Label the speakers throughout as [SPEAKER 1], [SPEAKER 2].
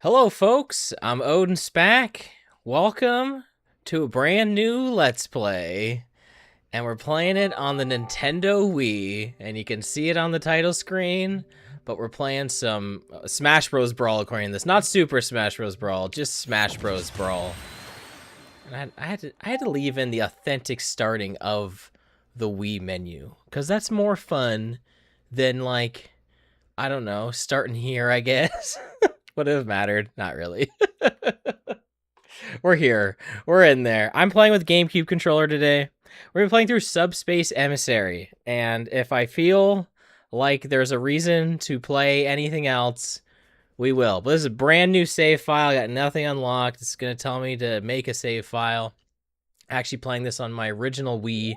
[SPEAKER 1] Hello, folks. I'm OdinSpack. Welcome to a brand new Let's Play. And we're playing it on the Nintendo Wii. And you can see it on the title screen. But we're playing some Smash Bros. Brawl, according to this. Not Super Smash Bros. Brawl, just Smash Bros. Brawl. And I had to leave in the authentic starting of the Wii menu. Because that's more fun than, like, I don't know, starting here, I guess. Would have mattered. Not really. We're here. We're in there. I'm playing with GameCube controller today. We're playing through Subspace Emissary. And if I feel like there's a reason to play anything else, we will. But this is a brand new save file. I got nothing unlocked. It's going to tell me to make a save file. Actually playing this on my original Wii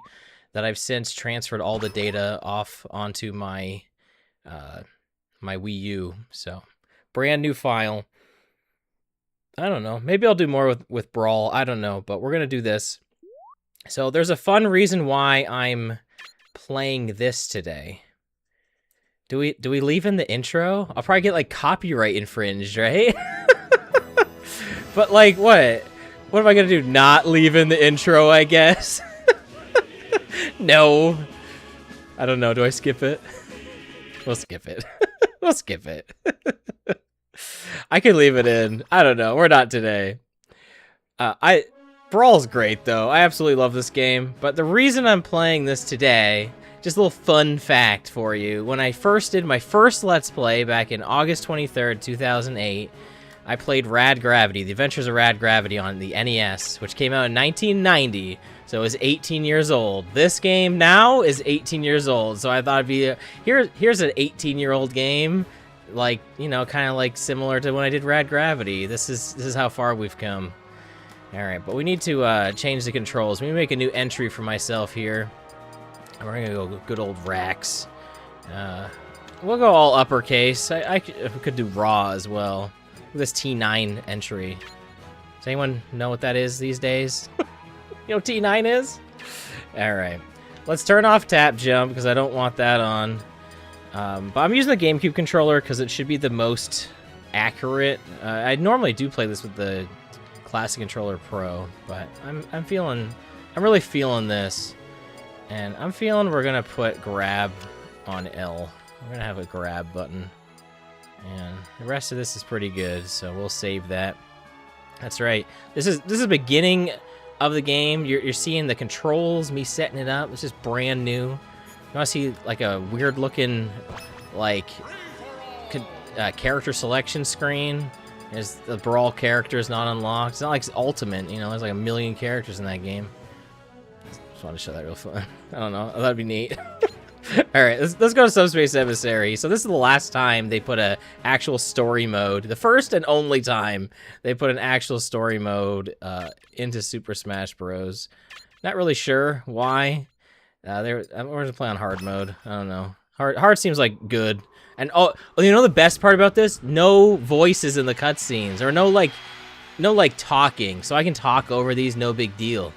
[SPEAKER 1] that I've since transferred all the data off onto my my Wii U. So brand new file. I don't know. Maybe I'll do more with Brawl. I don't know, but we're going to do this. So there's a fun reason why I'm playing this today. Do we leave in the intro? I'll probably get like copyright infringed, right? But like what? What am I going to do? Not leave in the intro, I guess. No. I don't know. Do I skip it? We'll skip it. We'll skip it. I could leave it in. I don't know. We're not today. Brawl's great, though. I absolutely love this game. But the reason I'm playing this today, just a little fun fact for you. When I first did my first Let's Play back in August 23rd, 2008, I played Rad Gravity, The Adventures of Rad Gravity on the NES, which came out in 1990. So it was 18 years old. This game now is 18 years old. So I thought it'd be here's an 18-year-old game, like, you know, kind of like similar to when I did Rad Gravity. This is how far we've come. All right, but we need to change the controls. We make a new entry for myself here. We're gonna go good old Rax. We'll go all uppercase. I could do raw as well. This T9 entry. Does anyone know what that is these days? You know what T9 is? Alright. Let's turn off tap jump because I don't want that on. But I'm using the GameCube controller because it should be the most accurate. I normally do play this with the Classic Controller Pro, but I'm really feeling this. And I'm feeling we're gonna put grab on L. We're gonna have a grab button. And the rest of this is pretty good, so we'll save that. That's right. This is the beginning of the game. You're seeing the controls, me setting it up. It's just brand new. You want to see like a weird looking like character selection screen. There's the Brawl character is not unlocked. It's not like it's Ultimate, you know. There's like a million characters in that game. Just want to show that real fun. I don't know. That'd be neat. All right, let's go to Subspace Emissary. So this is the last time they put a actual story mode. The first and only time they put an actual story mode into Super Smash Bros. Not really sure why. We're gonna play on hard mode. I don't know. Hard seems like good. And oh, you know the best part about this? No voices in the cutscenes, or no like talking. So I can talk over these, no big deal.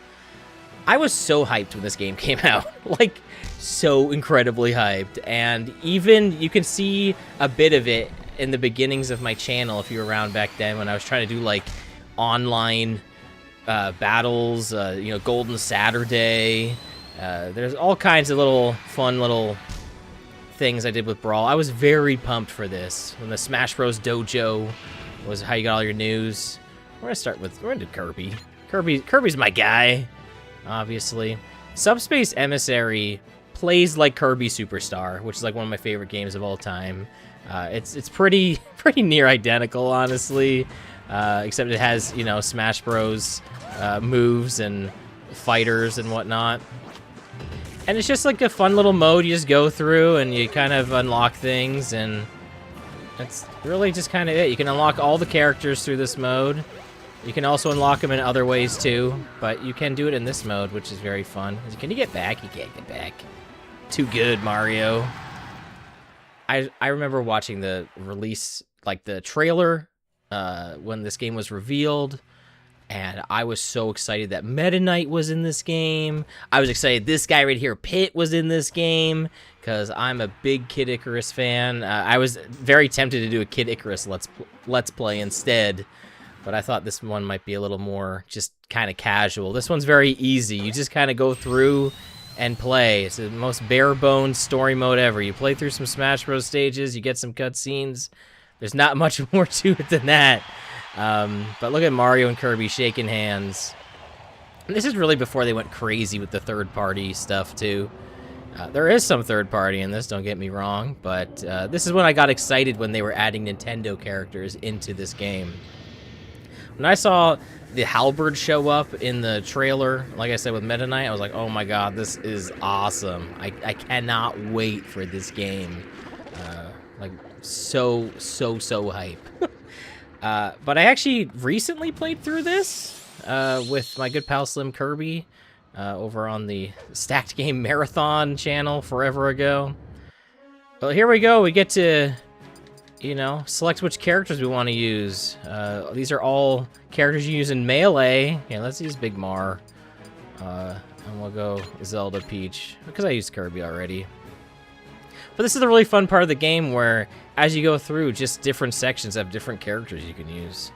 [SPEAKER 1] I was so hyped when this game came out. Like, so incredibly hyped. And even, you can see a bit of it in the beginnings of my channel if you were around back then when I was trying to do, like, online battles, you know, Golden Saturday. There's all kinds of little fun little things I did with Brawl. I was very pumped for this. When the Smash Bros. Dojo was how you got all your news. We're gonna do Kirby. Kirby's my guy. Obviously. Subspace Emissary plays like Kirby Superstar, which is like one of my favorite games of all time. It's pretty near identical, honestly, except it has, you know, Smash Bros. Moves and fighters and whatnot. And it's just like a fun little mode you just go through and you kind of unlock things, and that's really just kind of it. You can unlock all the characters through this mode. You can also unlock them in other ways too, but you can do it in this mode, which is very fun. Can you get back? You can't get back. Too good, Mario. I remember watching the release, like the trailer, when this game was revealed. And I was so excited that Meta Knight was in this game. I was excited this guy right here, Pit, was in this game, because I'm a big Kid Icarus fan. I was very tempted to do a Kid Icarus Let's Play instead, but I thought this one might be a little more just kind of casual. This one's very easy. You just kind of go through and play. It's the most bare-bones story mode ever. You play through some Smash Bros. Stages, you get some cutscenes. There's not much more to it than that. But look at Mario and Kirby shaking hands. And this is really before they went crazy with the third-party stuff, too. There is some third-party in this, don't get me wrong, but this is when I got excited when they were adding Nintendo characters into this game. When I saw the Halberd show up in the trailer, like I said, with Meta Knight, I was like, oh my god, this is awesome. I cannot wait for this game. Like, so hype. But I actually recently played through this with my good pal Slim Kirby over on the Stacked Game Marathon channel forever ago. Well, here we go. We get to, you know, select which characters we want to use. These are all characters you use in Melee. Yeah, let's use Big Mar. And we'll go Zelda, Peach, because I used Kirby already. But this is the really fun part of the game where, as you go through, just different sections have different characters you can use.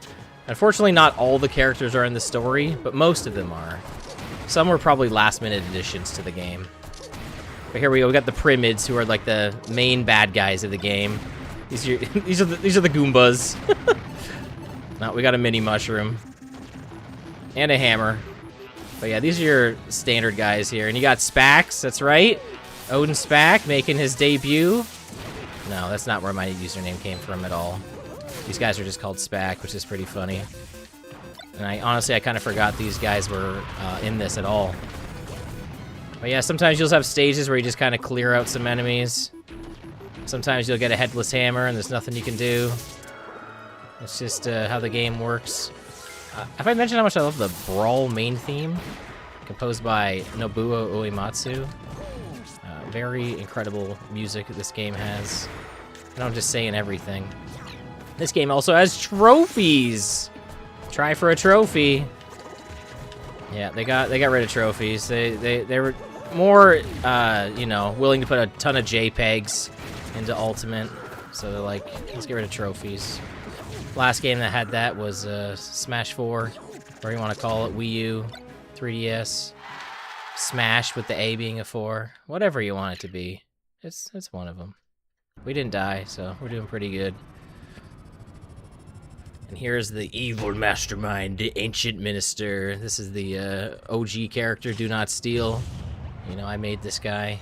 [SPEAKER 1] Unfortunately, not all the characters are in the story, but most of them are. Some were probably last-minute additions to the game. But here we go. We got the Primids, who are like the main bad guys of the game. These are the Goombas. No, we got a mini mushroom and a hammer. But yeah, these are your standard guys here, and you got Spax. That's right. OdinSpack making his debut. No, that's not where my username came from at all. These guys are just called Spack, which is pretty funny. And honestly, I kind of forgot these guys were in this at all. But yeah, sometimes you'll have stages where you just kind of clear out some enemies. Sometimes you'll get a headless hammer and there's nothing you can do. It's just how the game works. Have I mentioned how much I love the Brawl main theme? Composed by Nobuo Uematsu. Very incredible music this game has. And I'm just saying everything. This game also has trophies. Try for a trophy. Yeah, they got rid of trophies. They were more you know, willing to put a ton of JPEGs into Ultimate. So they're like, let's get rid of trophies. Last game that had that was Smash 4, whatever you want to call it, Wii U, 3DS. Smash with the A being a 4. Whatever you want it to be. It's one of them. We didn't die, so we're doing pretty good. And here's the evil mastermind, the Ancient Minister. This is the OG character, Do Not Steal. You know, I made this guy.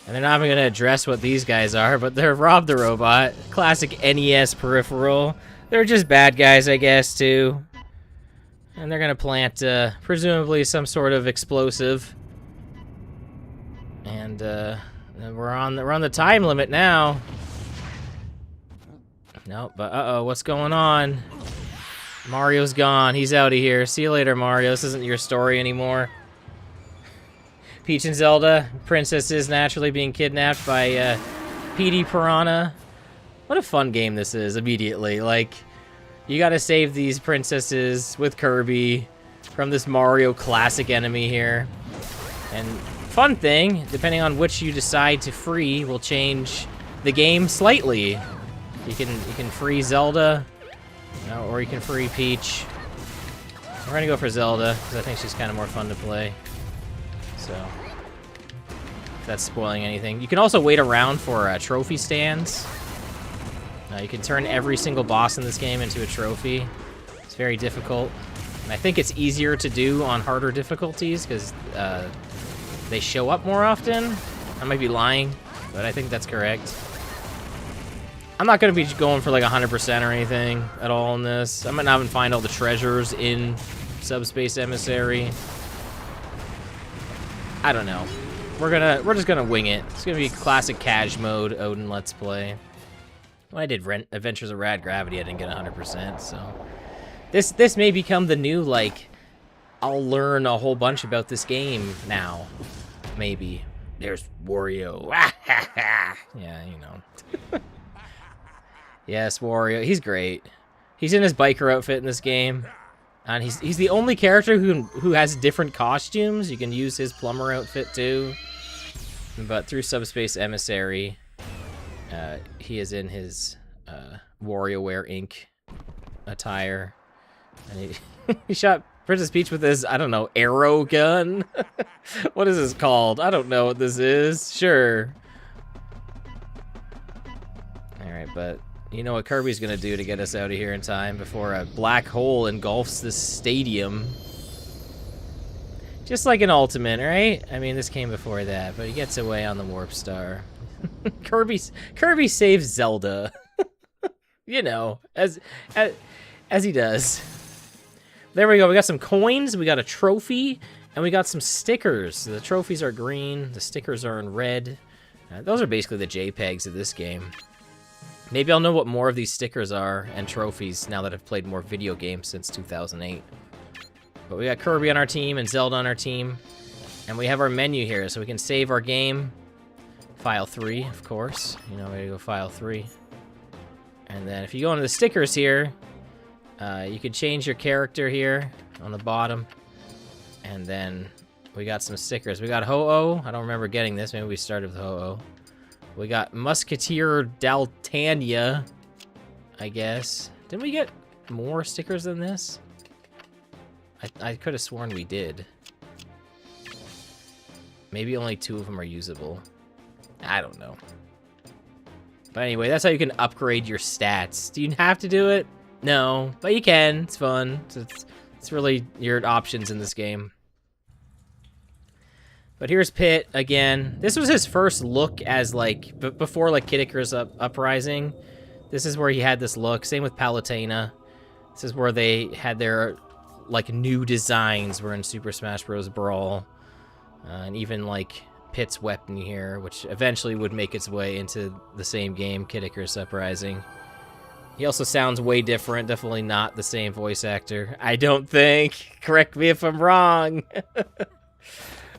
[SPEAKER 1] And they're not even going to address what these guys are, but they're Rob the Robot. Classic NES peripheral. They're just bad guys, I guess, too. And they're gonna plant, presumably some sort of explosive. And we're on the time limit now. Nope, but uh-oh, what's going on? Mario's gone. He's out of here. See you later, Mario. This isn't your story anymore. Peach and Zelda, princesses naturally being kidnapped by Petey Piranha. What a fun game this is. Immediately, like. You gotta save these princesses with Kirby from this Mario classic enemy here. And fun thing, depending on which you decide to free, will change the game slightly. You can free Zelda, or you can free Peach. We're gonna go for Zelda, because I think she's kind of more fun to play. So, if that's spoiling anything. You can also wait around for trophy stands. You can turn every single boss in this game into a trophy. It's very difficult. And I think it's easier to do on harder difficulties because they show up more often. I might be lying, but I think that's correct. I'm not going to be going for like 100% or anything at all in this. I might not even find all the treasures in Subspace Emissary. I don't know. We're just gonna wing it. It's gonna be classic cash mode Odin Let's Play. When I did Adventures of Rad Gravity, I didn't get 100%, so... This may become the new, like... I'll learn a whole bunch about this game now. Maybe. There's Wario. Yeah, you know. Yes, Wario. He's great. He's in his biker outfit in this game. And he's the only character who has different costumes. You can use his plumber outfit too. But through Subspace Emissary, he is in his WarioWare Inc. attire. And he shot Princess Peach with his, I don't know, arrow gun? What is this called? I don't know what this is. Sure. Alright, but you know what Kirby's gonna do to get us out of here in time before a black hole engulfs this stadium. Just like an Ultimate, right? I mean, this came before that, but he gets away on the Warp Star. Kirby saves Zelda. You know, as he does. There we go. We got some coins, we got a trophy, and we got some stickers. The trophies are green, the stickers are in red. Those are basically the JPEGs of this game. Maybe I'll know what more of these stickers are and trophies now that I've played more video games since 2008. But we got Kirby on our team and Zelda on our team. And we have our menu here, so we can save our game. File 3, of course. You know, we go File 3. And then if you go into the stickers here, you could change your character here on the bottom. And then we got some stickers. We got Ho-Oh. I don't remember getting this. Maybe we started with Ho-Oh. We got Musketeer Daltania, I guess. Didn't we get more stickers than this? I could have sworn we did. Maybe only 2 of them are usable. I don't know. But anyway, that's how you can upgrade your stats. Do you have to do it? No, but you can. It's fun. It's really your options in this game. But here's Pit again. This was his first look as like before like Kid Icarus Uprising. This is where he had this look. Same with Palutena. This is where they had their like new designs were in Super Smash Bros. Brawl. And even like Pit's weapon here, which eventually would make its way into the same game, Kid Icarus Uprising. He also sounds way different. Definitely not the same voice actor, I don't think. Correct me if I'm wrong.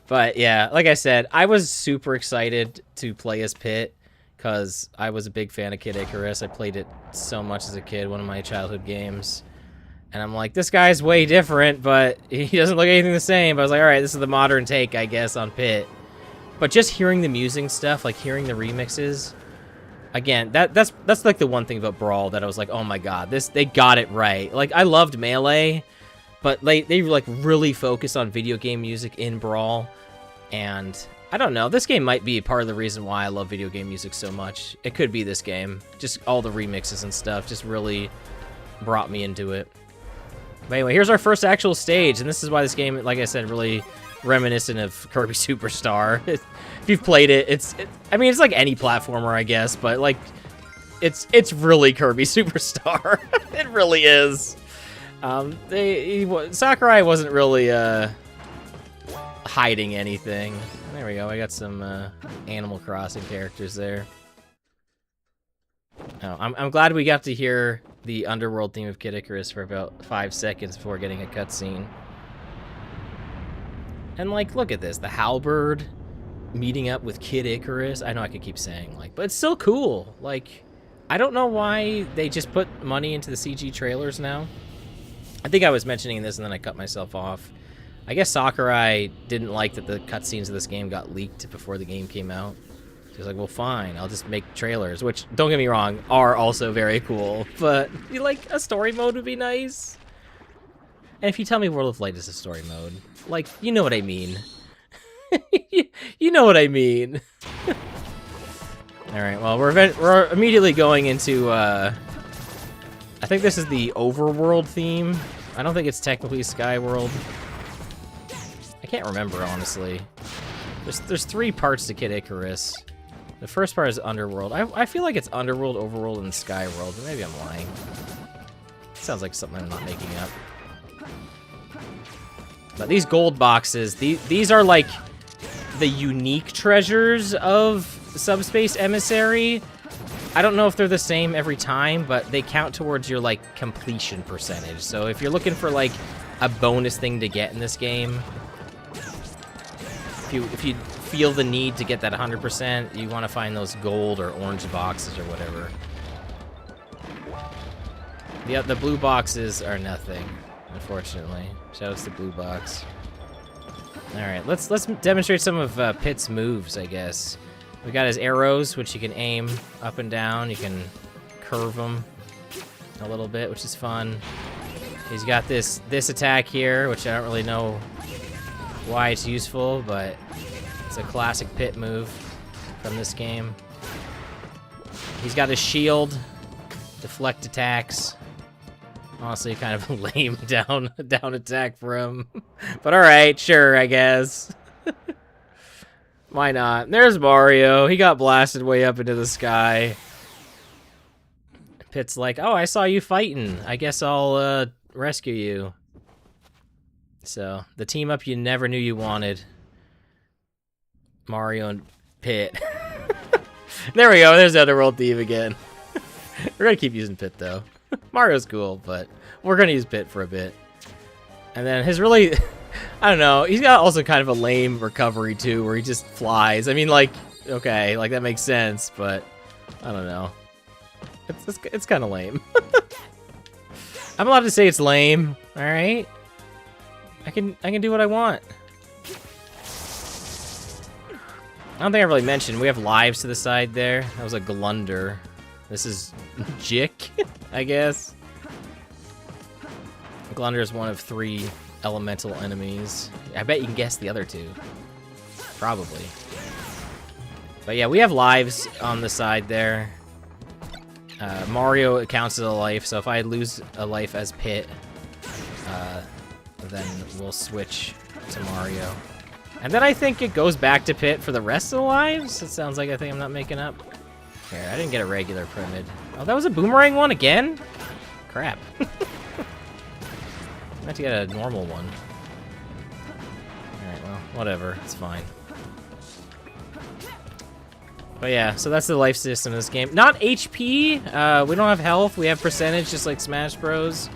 [SPEAKER 1] But yeah, like I said, I was super excited to play as Pit because I was a big fan of Kid Icarus. I played it so much as a kid, one of my childhood games. And I'm like, this guy's way different, but he doesn't look anything the same. But I was like, all right, this is the modern take, I guess, on Pit. But just hearing the music stuff, like hearing the remixes, again, that's like the one thing about Brawl that I was like, oh my god, they got it right. Like, I loved Melee, but they like really focused on video game music in Brawl. And I don't know, this game might be part of the reason why I love video game music so much. It could be this game. Just all the remixes and stuff just really brought me into it. But anyway, here's our first actual stage, and this is why this game, like I said, really reminiscent of Kirby Superstar. If you've played it, I mean, it's like any platformer, I guess, but like, it's really Kirby Superstar. It really is. Sakurai wasn't really hiding anything. There we go. I got some Animal Crossing characters there. Oh, I'm glad we got to hear the underworld theme of Kid Icarus for about 5 seconds before getting a cutscene. And like, look at this, the Halberd meeting up with Kid Icarus. I know I could keep saying like, but it's still cool. Like, I don't know why they just put money into the CG trailers now. I think I was mentioning this and then I cut myself off. I guess Sakurai didn't like that the cutscenes of this game got leaked before the game came out. He was like, well, fine, I'll just make trailers, which, don't get me wrong, are also very cool. But, like, a story mode would be nice. And if you tell me World of Light is a story mode, like, you know what I mean. You know what I mean. Alright, well, we're immediately going into, I think this is the Overworld theme. I don't think it's technically Skyworld. I can't remember, honestly. There's 3 parts to Kid Icarus. The first part is Underworld. I feel like it's Underworld, Overworld, and Skyworld, but maybe I'm lying. Sounds like something I'm not making up. But these gold boxes, these are like the unique treasures of Subspace Emissary. I don't know if they're the same every time, but they count towards your like completion percentage. So if you're looking for like a bonus thing to get in this game, if you feel the need to get that 100%, you want to find those gold or orange boxes or whatever. The blue boxes are nothing, unfortunately. Shoutouts to blue box. All right, let's demonstrate some of Pit's moves, I guess. We got his arrows, which you can aim up and down. You can curve them a little bit, which is fun. He's got this attack here, which I don't really know why it's useful, but it's a classic Pit move from this game. He's got his shield, deflect attacks. Honestly, kind of a lame down attack for him. But alright, sure, I guess. Why not? There's Mario. He got blasted way up into the sky. Pit's like, oh, I saw you fighting. I guess I'll rescue you. So, the team up you never knew you wanted. Mario and Pit. There we go. There's the Underworld Theme again. We're gonna keep using Pit, though. Mario's cool, but we're gonna use Pit for a bit. And then his really... I don't know. He's got also kind of a lame recovery, too, where he just flies. I mean, like, okay, like, that makes sense, but I don't know. It's kind of lame. I'm allowed to say it's lame, all right? I can do what I want. I don't think I really mentioned, we have lives to the side there. That was a Glunder. This is Jick, I guess. Glunder is one of 3 elemental enemies. I bet you can guess the other 2. Probably. But yeah, we have lives on the side there. Mario counts as a life, so if I lose a life as Pit, then we'll switch to Mario. And then I think it goes back to Pit for the rest of the lives? It sounds like a thing I'm not making up. Here, I didn't get a regular Pyramid. Oh, that was a boomerang one again? Crap. I have to get a normal one. Alright, well, whatever. It's fine. But yeah, so that's the life system in this game. Not HP. We don't have health. We have percentage, just like Smash Bros.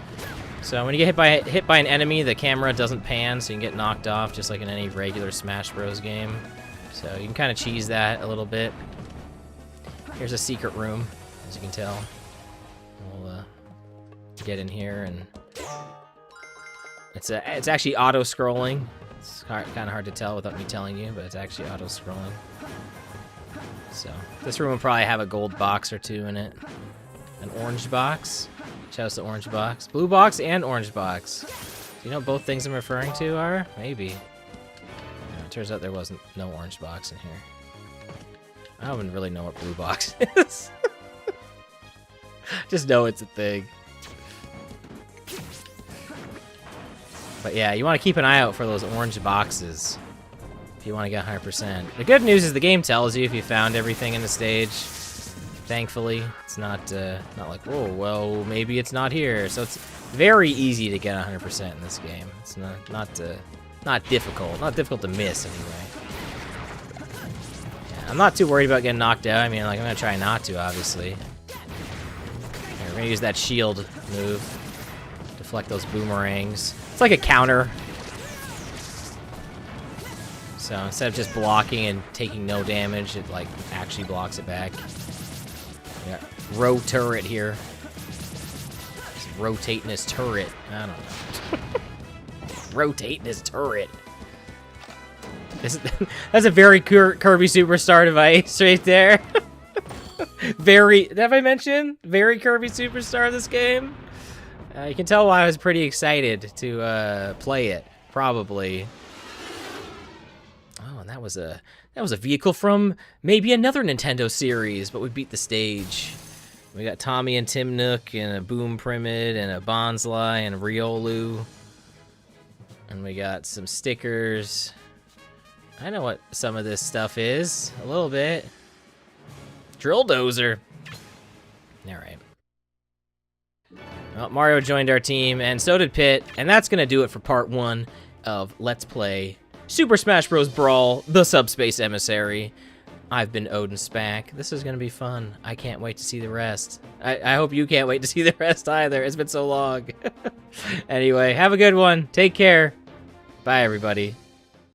[SPEAKER 1] So when you get hit by an enemy, the camera doesn't pan, so you can get knocked off, just like in any regular Smash Bros. Game. So you can kind of cheese that a little bit. Here's a secret room, as you can tell. We'll get in here, and it's actually auto-scrolling. It's kind of hard to tell without me telling you, but it's actually auto-scrolling. So this room will probably have a gold box or 2 in it. An orange box. Shouts to orange box. Blue box and orange box. Do you know what both things I'm referring to are? Maybe. No, it turns out there wasn't no orange box in here. I don't even really know what blue box is. Just know it's a thing. But yeah, you want to keep an eye out for those orange boxes if you want to get 100%. The good news is the game tells you if you found everything in the stage. Thankfully, it's not like, oh, well, maybe it's not here. So it's very easy to get 100% in this game. It's not difficult. Not difficult to miss, anyway. Yeah, I'm not too worried about getting knocked out. I mean, like, I'm going to try not to, obviously. Here, we're going to use that shield move. Deflect those boomerangs. It's like a counter. So instead of just blocking and taking no damage, it, like, actually blocks it back. Yeah, row turret here. He's rotating his turret. I don't know. Rotating his turret. That's a very Kirby Superstar device right there. Very, have I mentioned? Very Kirby Superstar this game. You can tell why I was pretty excited to play it. Probably. Oh, and that was a vehicle from maybe another Nintendo series, but we beat the stage. We got Tommy and Tim Nook and a Boom Primid and a Bonsly and a Riolu. And we got some stickers. I know what some of this stuff is. A little bit. Drill Dozer. Alright. Well, Mario joined our team, and so did Pit. And that's going to do it for part 1 of Let's Play Super Smash Bros. Brawl, the Subspace Emissary. I've been OdinSpack. This is going to be fun. I can't wait to see the rest. I hope you can't wait to see the rest either. It's been so long. Anyway, have a good one. Take care. Bye, everybody.